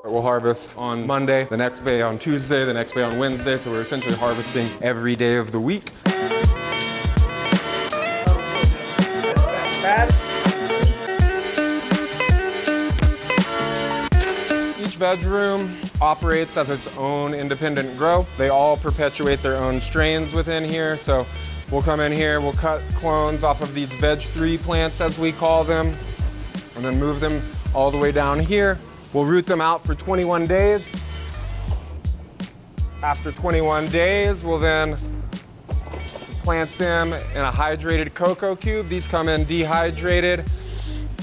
We'll harvest on Monday, the next day on Tuesday, the next day on Wednesday, so we're essentially harvesting every day of the week. Each veg room operates as its own independent grow. They all perpetuate their own strains within here, so we'll come in here, we'll cut clones off of these Veg3 plants, as we call them, and then move them all the way down here. We'll root them out for 21 days. After 21 days, we'll then plant them in a hydrated cocoa cube. These come in dehydrated.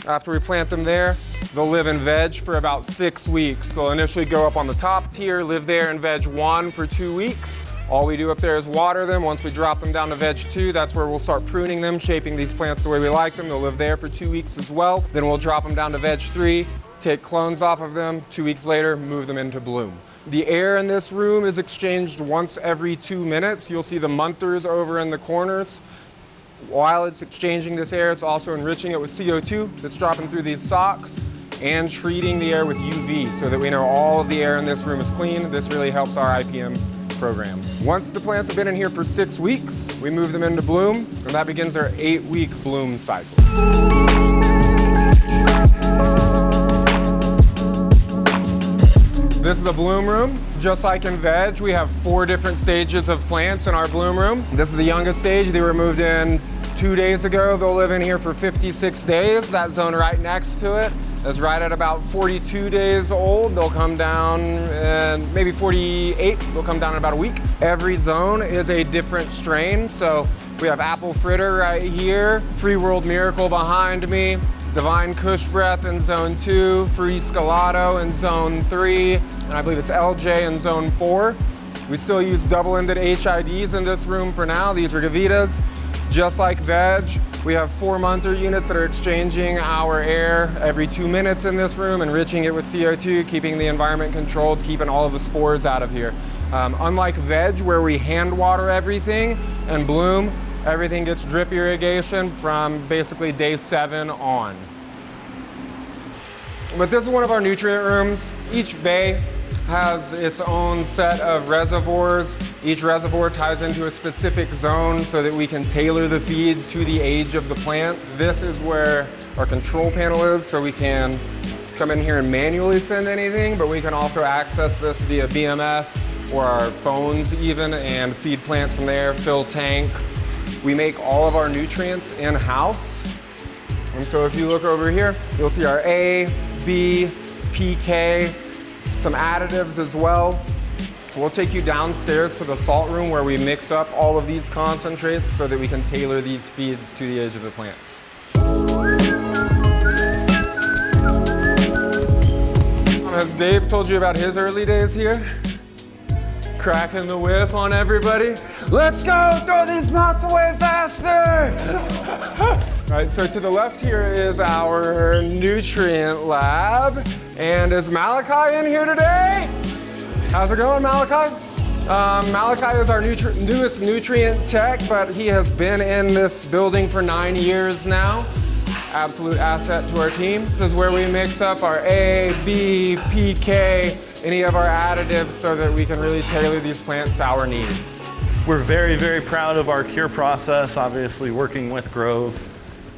After we plant them there, they'll live in veg for about 6 weeks. They'll initially go up on the top tier, live there in veg 1 for 2 weeks. All we do up there is water them. Once we drop them down to veg 2, that's where we'll start pruning them, shaping these plants the way we like them. They'll live there for 2 weeks as well. Then we'll drop them down to veg 3, take clones off of them. 2 weeks later, move them into bloom. The air in this room is exchanged once every 2 minutes. You'll see the munters over in the corners. While it's exchanging this air, it's also enriching it with CO2 that's dropping through these socks and treating the air with UV so that we know all of the air in this room is clean. This really helps our IPM program. Once the plants have been in here for 6 weeks, we move them into bloom, and that begins their 8-week bloom cycle. This is the bloom room. Just like in veg, we have 4 different stages of plants in our bloom room. This is the youngest stage. They were moved in 2 days ago. They'll live in here for 56 days. That zone right next to it is right at about 42 days old. They'll come down, and maybe 48, they'll come down in about a week. Every zone is a different strain. So we have Apple Fritter right here, Free World Miracle behind me, Divine Kush Breath in zone 2, Free Scalato in zone 3, and I believe it's LJ in zone 4. We still use double-ended HIDs in this room for now. These are Gavitas. Just like veg, we have 4 munter units that are exchanging our air every 2 minutes in this room, enriching it with CO2, keeping the environment controlled, keeping all of the spores out of here. Unlike veg, where we hand water everything, and bloom, everything gets drip irrigation from basically day 7 on. But this is one of our nutrient rooms. Each bay has its own set of reservoirs. Each reservoir ties into a specific zone so that we can tailor the feed to the age of the plant. This is where our control panel is, so we can come in here and manually send anything, but we can also access this via BMS or our phones even, and feed plants from there, fill tanks. We make all of our nutrients in-house. And so if you look over here, you'll see our A, B, PK, some additives as well. We'll take you downstairs to the salt room where we mix up all of these concentrates so that we can tailor these feeds to the age of the plants. Has Dave told you about his early days here? Cracking the whip on everybody. Let's go, throw these pots away faster! All right, so to the left here is our nutrient lab. And is Malachi in here today? How's it going, Malachi? Malachi is our newest nutrient tech, but he has been in this building for 9 years now. Absolute asset to our team. This is where we mix up our A, B, PK, any of our additives so that we can really tailor these plants to our needs. We're very, very proud of our cure process, obviously working with Grove.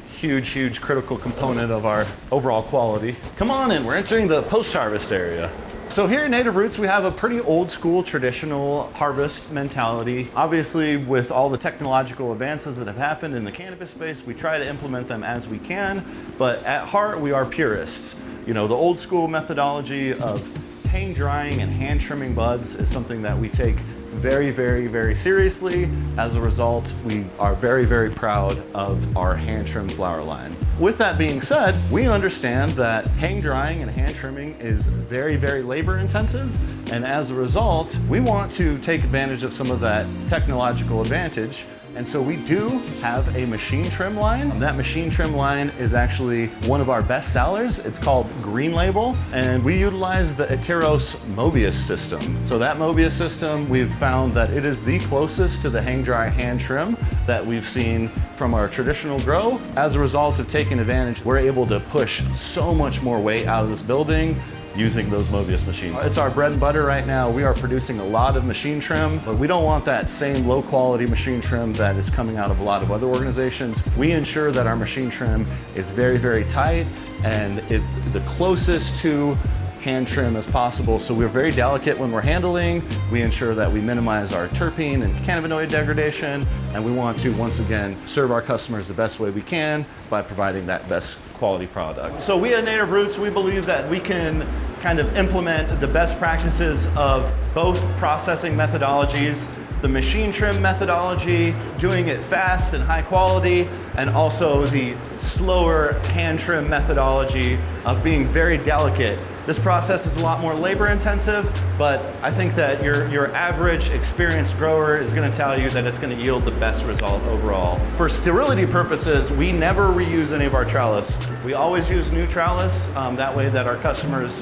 Huge critical component of our overall quality. Come on in, we're entering the post-harvest area. So here at Native Roots, we have a pretty old school traditional harvest mentality. Obviously, with all the technological advances that have happened in the cannabis space, we try to implement them as we can, but at heart, we are purists. You know, the old school methodology of hang drying and hand trimming buds is something that we take very seriously. As a result, we are very proud of our hand trimmed flower line. With that being said, we understand that hang drying and hand trimming is very labor intensive, and as a result, we want to take advantage of some of that technological advantage. And so we do have a machine trim line. That machine trim line is actually one of our best sellers. It's called Green Label, and we utilize the Iteros Mobius system. So that Mobius system, we've found that it is the closest to the hang dry hand trim that we've seen from our traditional grow. As a result of taking advantage, we're able to push so much more weight out of this building, using those Mobius machines. It's our bread and butter right now. We are producing a lot of machine trim, but we don't want that same low quality machine trim that is coming out of a lot of other organizations. We ensure that our machine trim is very, very tight and is the closest to hand trim as possible. So we're very delicate when we're handling. We ensure that we minimize our terpene and cannabinoid degradation, and we want to, once again, serve our customers the best way we can by providing that best quality product. So we at Native Roots, we believe that we can kind of implement the best practices of both processing methodologies, the machine trim methodology, doing it fast and high quality, and also the slower hand trim methodology of being very delicate. This process is a lot more labor intensive, but I think that your average experienced grower is gonna tell you that it's gonna yield the best result overall. For sterility purposes, we never reuse any of our trellis. We always use new trellis, that way that our customers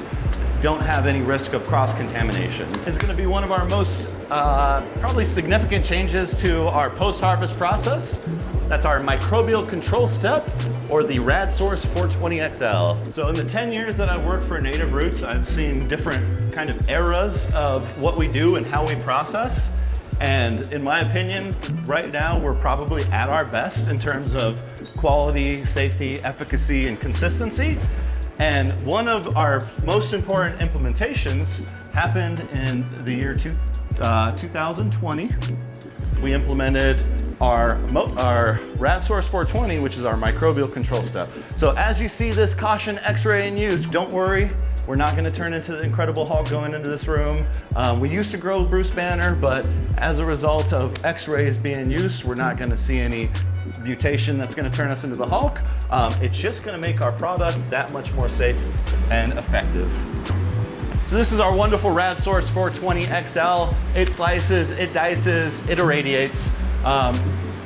don't have any risk of cross-contamination. It's gonna be one of our most probably significant changes to our post-harvest process. That's our microbial control step, or the RadSource 420XL. So in the 10 years that I've worked for Native Roots, I've seen different kind of eras of what we do and how we process. And in my opinion, right now, we're probably at our best in terms of quality, safety, efficacy, and consistency. And one of our most important implementations happened in the year 2020. We implemented our RadSource 420, which is our microbial control step. So as you see this caution X-ray in use, don't worry, we're not gonna turn into the Incredible Hulk going into this room. We used to grow Bruce Banner, but as a result of X-rays being used, we're not gonna see any mutation that's gonna turn us into the Hulk. It's just gonna make our product that much more safe and effective. So this is our wonderful RadSource 420XL. It slices, it dices, it irradiates.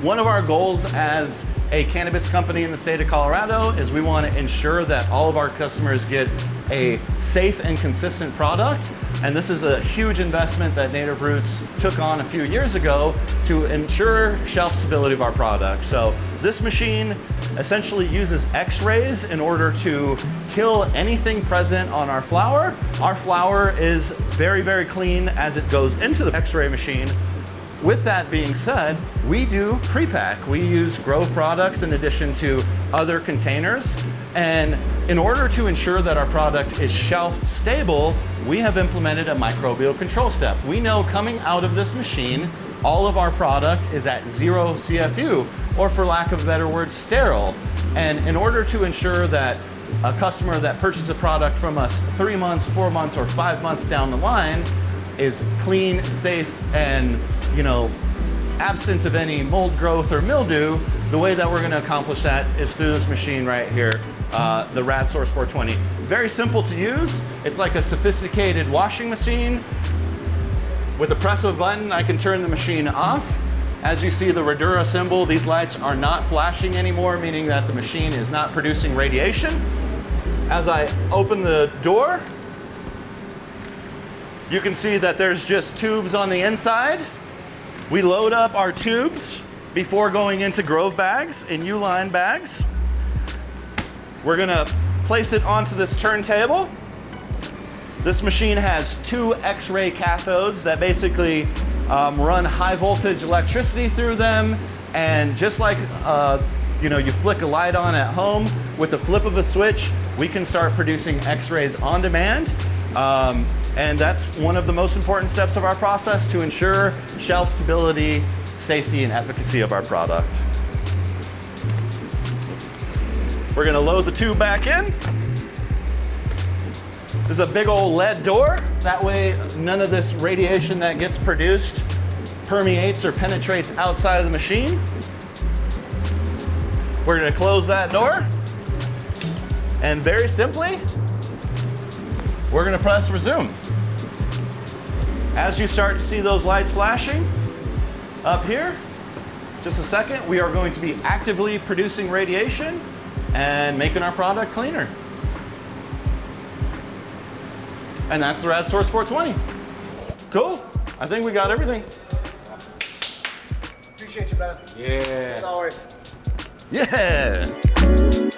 One of our goals as a cannabis company in the state of Colorado is we want to ensure that all of our customers get a safe and consistent product. And this is a huge investment that Native Roots took on a few years ago to ensure shelf stability of our product. So this machine essentially uses X-rays in order to kill anything present on our flower. Our flower is very, very clean as it goes into the X-ray machine. With that being said, we do pre-pack. We use Grove products in addition to other containers. And in order to ensure that our product is shelf stable, we have implemented a microbial control step. We know coming out of this machine, all of our product is at 0 CFU, or for lack of a better word, sterile. And in order to ensure that a customer that purchases a product from us 3 months, 4 months, or 5 months down the line is clean, safe, and absent of any mold growth or mildew, the way that we're gonna accomplish that is through this machine right here, the RadSource 420. Very simple to use. It's like a sophisticated washing machine. With the press of a button, I can turn the machine off. As you see the Radura symbol, these lights are not flashing anymore, meaning that the machine is not producing radiation. As I open the door, you can see that there's just tubes on the inside. We load up our tubes before going into Grove bags and U-line bags. We're gonna place it onto this turntable. This machine has 2 X-ray cathodes that basically run high voltage electricity through them. And just like you flick a light on at home, with the flip of a switch, we can start producing X-rays on demand. And that's one of the most important steps of our process to ensure shelf stability, safety, and efficacy of our product. We're gonna load the tube back in. This is a big old lead door. That way, none of this radiation that gets produced permeates or penetrates outside of the machine. We're gonna close that door. And very simply, we're gonna press resume. As you start to see those lights flashing up here, just a second, we are going to be actively producing radiation and making our product cleaner. And that's the RadSource 420. Cool, I think we got everything. Appreciate you, man. Yeah. As always. Yeah.